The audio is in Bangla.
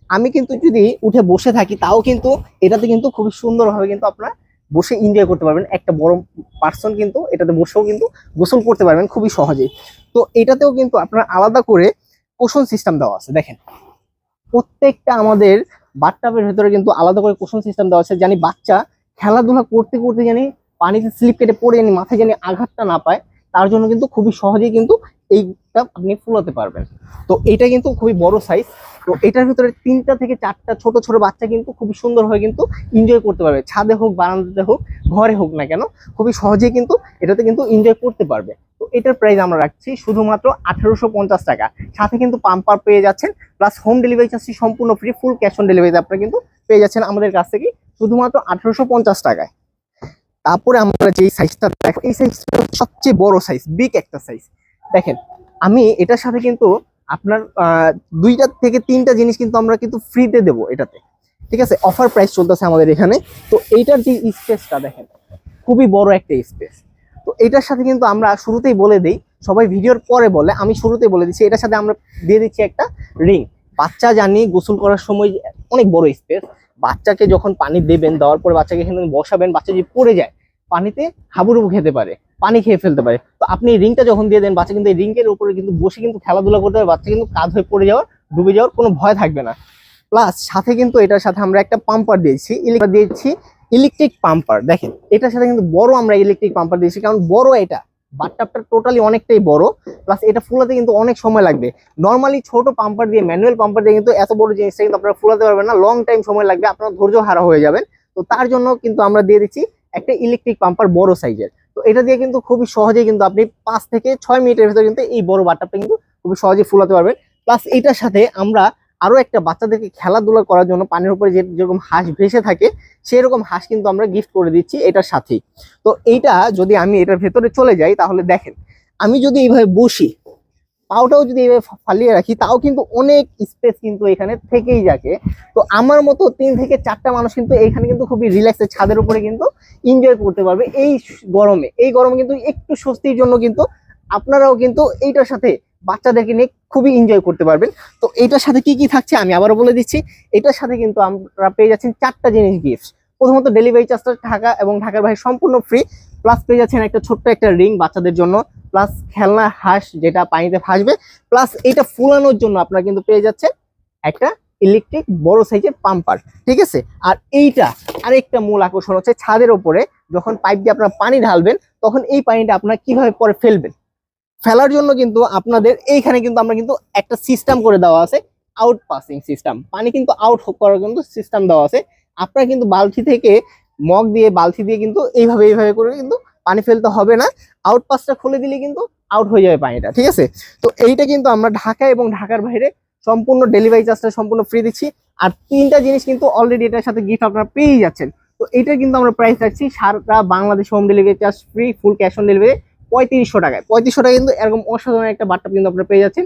আমি কিন্তু যদি উঠে বসে থাকি তাও কিন্তু এটাতে কিন্তু খুবই সুন্দরভাবে কিন্তু আপনারা বসে এনজয় করতে পারবেন। একটা বড় পার্সন কিন্তু এটাতে বসেও কিন্তু গোসল করতে পারবেন খুবই সহজেই। তো এটাতেও কিন্তু আপনার আলাদা করে কুশন সিস্টেম দেওয়া আছে। দেখেন প্রত্যেকটা আমাদের বাথটাবের ভেতরে কিন্তু আলাদা করে কুশন সিস্টেম দেওয়া আছে, জানি বাচ্চা খেলাধুলা করতে করতে জানি পানিতে স্লিপ কেটে পড়ে জানি মাথায় জানি আঘাতটা না পায়, তার জন্য কিন্তু খুবই সহজেই কিন্তু এইটা আপনি ফুলাতে পারবেন। তো এটা কিন্তু খুবই বড় সাইজ। তো এটার ভিতরে 3টা থেকে 4টা ছোট ছোট বাচ্চা কিন্তু খুবই সুন্দরভাবে কিন্তু এনজয় করতে পারবে, ছাদে হোক বারান্দাতে হোক ঘরে হোক না কেন খুবই সহজেই কিন্তু এটাতে কিন্তু এনজয় করতে পারবে। তো এটার প্রাইস আমরা রাখছি শুধুমাত্র 1850 টাকা। সাথে কিন্তু পাম্পার পেয়ে যাচ্ছেন, প্লাস হোম ডেলিভারি চার্জটি সম্পূর্ণ ফ্রি, ফুল ক্যাশ অন ডেলিভারিতে আপনারা কিন্তু পেয়ে যাচ্ছেন আমাদের কাছ থেকে শুধুমাত্র 1850 টাকায়। তারপরে আমরা যে সাইজটা দেখো, এই সাইজটা সবচেয়ে বড় সাইজ, বিগ একটা সাইজ। দেখেন আমি এটার সাথে কিন্তু আপনার 2টা থেকে 3টা জিনিস কিন্তু আমরা কিন্তু ফ্রিতে দেবো এটাতে, ঠিক আছে? অফার প্রাইস চলতেছে আমাদের এখানে। তো এইটার যে স্পেসটা দেখেন খুবই বড় একটা স্পেস। তো এটার সাথে কিন্তু আমরা শুরুতেই বলে দিই, সবাই ভিডিওর পরে বলে, আমি শুরুতেই বলে দিচ্ছি, এটার সাথে আমরা দিয়ে দিচ্ছি একটা রিং। বাচ্চা জানি গোসল করার সময় অনেক বড় স্পেস, বাচ্চাকে যখন পানি দেবেন, দেওয়ার পরে বাচ্চাকে এখানে বসাবেন, বাচ্চা যদি পড়ে যায় পানিতে হাবুডুবু খেতে পারে, পানি খেয়ে ফেলতে পারে। তো আপনি রিংটা যখন দিয়ে দেন বাচ্চা কিন্তু এই রিংয়ের উপরে কিন্তু বসে কিন্তু খেলাধুলা করতে পারে, বাচ্চা কিন্তু কাঁধ হয়ে পড়ে যাওয়ার, ডুবে যাওয়ার কোনো ভয় থাকবে না। প্লাস সাথে কিন্তু এটার সাথে আমরা একটা পাম্পার দিয়েছি, ইলেকট্রিক পাম্পার। দেখেন এটার সাথে কিন্তু বড় আমরা ইলেকট্রিক পাম্পার দিয়েছি, কারণ বড় এটা বাথটাবটা টোটালি অনেকটাই বড়, প্লাস এটা ফুলাতে কিন্তু অনেক সময় লাগবে। নর্মালি ছোট পাম্পার দিয়ে, ম্যানুয়াল পাম্পার দিয়ে কিন্তু এত বড় জিনিসটা কিন্তু আপনারা ফুলাতে পারবেন না, লং টাইম সময় লাগবে, আপনার ধৈর্য হারা হয়ে যাবেন। তো তার জন্য কিন্তু আমরা দিয়ে দিচ্ছি একটা ইলেকট্রিক পাম্পার বড় সাইজের। তো এটা দিয়ে কিন্তু খুবই সহজেই কিন্তু আপনি 5 থেকে 6 মিনিটের ভিতরে কিন্তু এই বড় বাথটাবটা কিন্তু খুবই সহজেই ফুলাতে পারবেন। প্লাস এটার সাথে আমরা আরো একটা বাচ্চাদেরকে খেলাধুলা করার জন্য পানির উপরে যেরকম হাঁস ভেসে থাকে সেরকম হাঁস কিন্তু আমরা গিফট করে দিচ্ছি এটার সাথেই। তো এইটা যদি আমি এটার ভেতরে চলে যাই তাহলে দেখেন আমি যদি এইভাবে বসি, পাওটাও যদি এইভাবে ফালিয়ে রাখি, তাও কিন্তু অনেক স্পেস কিন্তু এখানে থেকেই যাকে। তো আমার মতো 3 থেকে 4টা মানুষ কিন্তু এখানে কিন্তু খুবই রিল্যাক্সে ছাদের উপরে কিন্তু এনজয় করতে পারবে এই গরমে। এই গরমে কিন্তু একটু স্বস্তির জন্য কিন্তু আপনারাও কিন্তু এইটার সাথে বাচ্চাদেরকে নিয়ে খুবই এনজয় করতে পারবেন। তো এইটার সাথে কি কি থাকছে আমি আবারও বলে দিচ্ছি। এটার সাথে কিন্তু আমরা পেয়ে যাচ্ছেন 4টা জিনিস গিফট। প্রথমত ডেলিভারি চার্জটা ঢাকা এবং ঢাকার বাইরে সম্পূর্ণ ফ্রি, প্লাস পেয়ে যাচ্ছেন একটা ছোট্ট একটা রিং বাচ্চাদের জন্য, প্লাস খেলনা হাঁস যেটা পানিতে ভাসবে, প্লাস এটা ফুলানোর জন্য আপনারা কিন্তু পেয়ে যাচ্ছেন একটা ইলেকট্রিক বড় সাইজের পাম্পার, ঠিক আছে? আর এইটা আরেকটা মূল আকর্ষণ হচ্ছে ছাদের উপরে যখন পাইপ দিয়ে আপনারা পানি ঢালবেন তখন এই পানিটা আপনারা কিভাবে পরে ফেলবেন, ফেলার জন্য কিন্তু আপনাদের এইখানে কিন্তু আমরা কিন্তু একটা সিস্টেম করে দেওয়া আছে, আউট পাসিং সিস্টেম, পানি কিন্তু আউট করার কিন্তু সিস্টেম দেওয়া আছে। আপনারা কিন্তু বালতি থেকে মগ দিয়ে বালতি দিয়ে কিন্তু এইভাবে করে কিন্তু পানি ফেলতে হবে না, আউট পাসটা খুলে দিলে কিন্তু আউট হয়ে যাবে পানিটা, ঠিক আছে? তো এইটা কিন্তু আমরা ঢাকা এবং ঢাকার বাইরে সম্পূর্ণ ডেলিভারি চার্জটা সম্পূর্ণ ফ্রি দিচ্ছি। আর 3টা জিনিস কিন্তু অলরেডি এটার সাথে গিফট আপনারা পেয়ে যাচ্ছেন। তো এটা কিন্তু আমরা প্রাইস রাখছি সারা Bangladesh home delivery charge free, full cash on delivery 3500 টাকায়। 3500 টাকা কিন্তু এরকম অসাধারণ একটা বাথটাব কিন্তু আপনারা পেয়ে যাচ্ছেন।